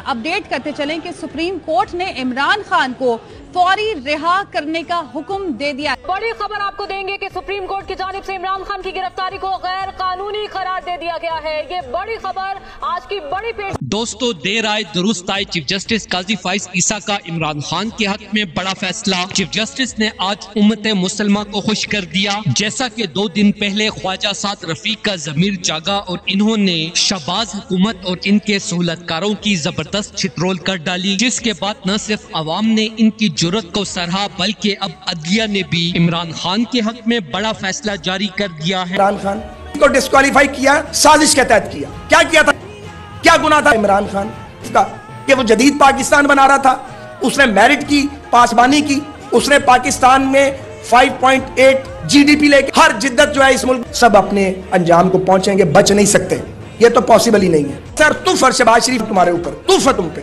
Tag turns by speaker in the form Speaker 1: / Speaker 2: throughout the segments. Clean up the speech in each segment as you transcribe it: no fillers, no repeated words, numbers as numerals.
Speaker 1: Update करते चलें कि सुप्रीम कोर्ट ने इमरान खान को फौरी रिहा करने का हुक्म दे दिया।
Speaker 2: बड़ी खबर आपको देंगे कि सुप्रीम कोर्ट की जानिब से इमरान खान की गिरफ्तारी को गैर कानूनी करार दे दिया गया है। ये बड़ी खबर आज की बड़ी पेश।
Speaker 3: दोस्तों, देर आए दुरुस्त आए। चीफ जस्टिस काजी फाइज ईसा का इमरान खान के हक में बड़ा फैसला। चीफ जस्टिस ने आज उम्मत मुसलमा को खुश कर दिया। जैसा कि 2 दिन पहले ख्वाजा साद रफीक का जमीर जागा और इन्होंने शहबाज हुकूमत और इनके सहूलतकारों की जबरदस्त छितरोल कर डाली, जिसके बाद न सिर्फ अवाम ने इनकी जुर्रत को सराहा बल्कि अब अदलिया ने भी इमरान खान के हक में बड़ा फैसला जारी कर दिया है।
Speaker 4: इमरान खान को डिस्क्वालीफाई किया, साजिश के तहत किया। क्या किया था, क्या गुनाह था इमरान खान का कि वो जदीद पाकिस्तान बना रहा था। उसने मेरिट की पासबानी की, उसने पाकिस्तान में 5.8 GDP लेके हर जिद्दत जो है इस मुल्क, सब अपने अंजाम को पहुंचेंगे, बच नहीं सकते। ये तो पॉसिबल ही नहीं है। सर तुफ शहबाज शरीफ तुम्हारे ऊपर, तुफ तुम पे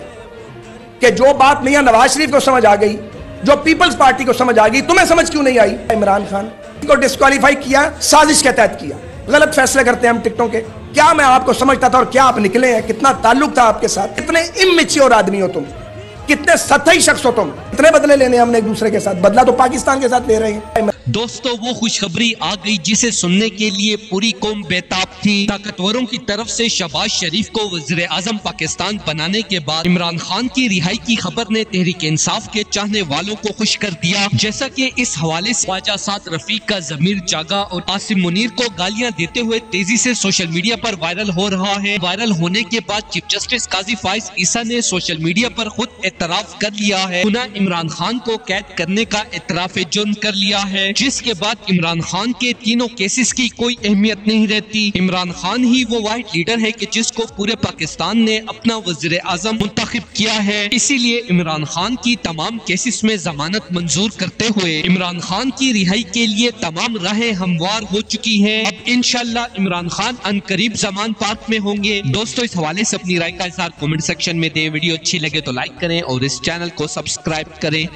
Speaker 4: कि जो बात मियां नवाज शरीफ को समझ आ गई, जो पीपल्स पार्टी को समझ आ गई, तुम्हें समझ क्यों नहीं आई। इमरान खान को डिस्क्वालीफाई किया, साजिश के तहत किया। गलत फैसले करते हैं हम टिकटों के। क्या मैं आपको समझता था और क्या आप निकले हैं, कितना ताल्लुक था आपके साथ, कितने इमेच्योर आदमी हो तुम, कितने सतही शख्स हो तुम। इतने बदले लेने हमने एक दूसरे के साथ, बदला तो पाकिस्तान के साथ ले रहे हैं।
Speaker 3: दोस्तों, वो खुशखबरी आ गई जिसे सुनने के लिए पूरी कौम बेताब थी। ताकतवरों की तरफ से शहबाज शरीफ को वज़ीर आज़म पाकिस्तान बनाने के बाद इमरान खान की रिहाई की खबर ने तहरीक इंसाफ के चाहने वालों को खुश कर दिया। जैसा कि इस हवाले से ख्वाजा साद रफीक का जमीर जागा और आसिम मुनीर को गालियां देते हुए तेजी से सोशल मीडिया पर वायरल हो रहा है। वायरल होने के बाद चीफ जस्टिस काजी फाइज ईसा ने सोशल मीडिया पर खुद एतराफ कर लिया है, पुनः इमरान खान को कैद करने का एतराफ जुर्म कर लिया है, जिसके बाद इमरान खान के तीनों केसेस की कोई अहमियत नहीं रहती। इमरान खान ही वो वाहिद लीडर है कि जिसको पूरे पाकिस्तान ने अपना वज़ीर आज़म मुंतखब किया है। इसीलिए इमरान खान की तमाम केसेस में जमानत मंजूर करते हुए इमरान खान की रिहाई के लिए तमाम राहें हमवार हो चुकी हैं। अब इंशाल्लाह इमरान खान अनकरीब जमान पार्क में होंगे। दोस्तों, इस हवाले से अपनी राय का इज़हार कमेंट सेक्शन में दें। वीडियो अच्छी लगे तो लाइक करें और इस चैनल को सब्सक्राइब करें।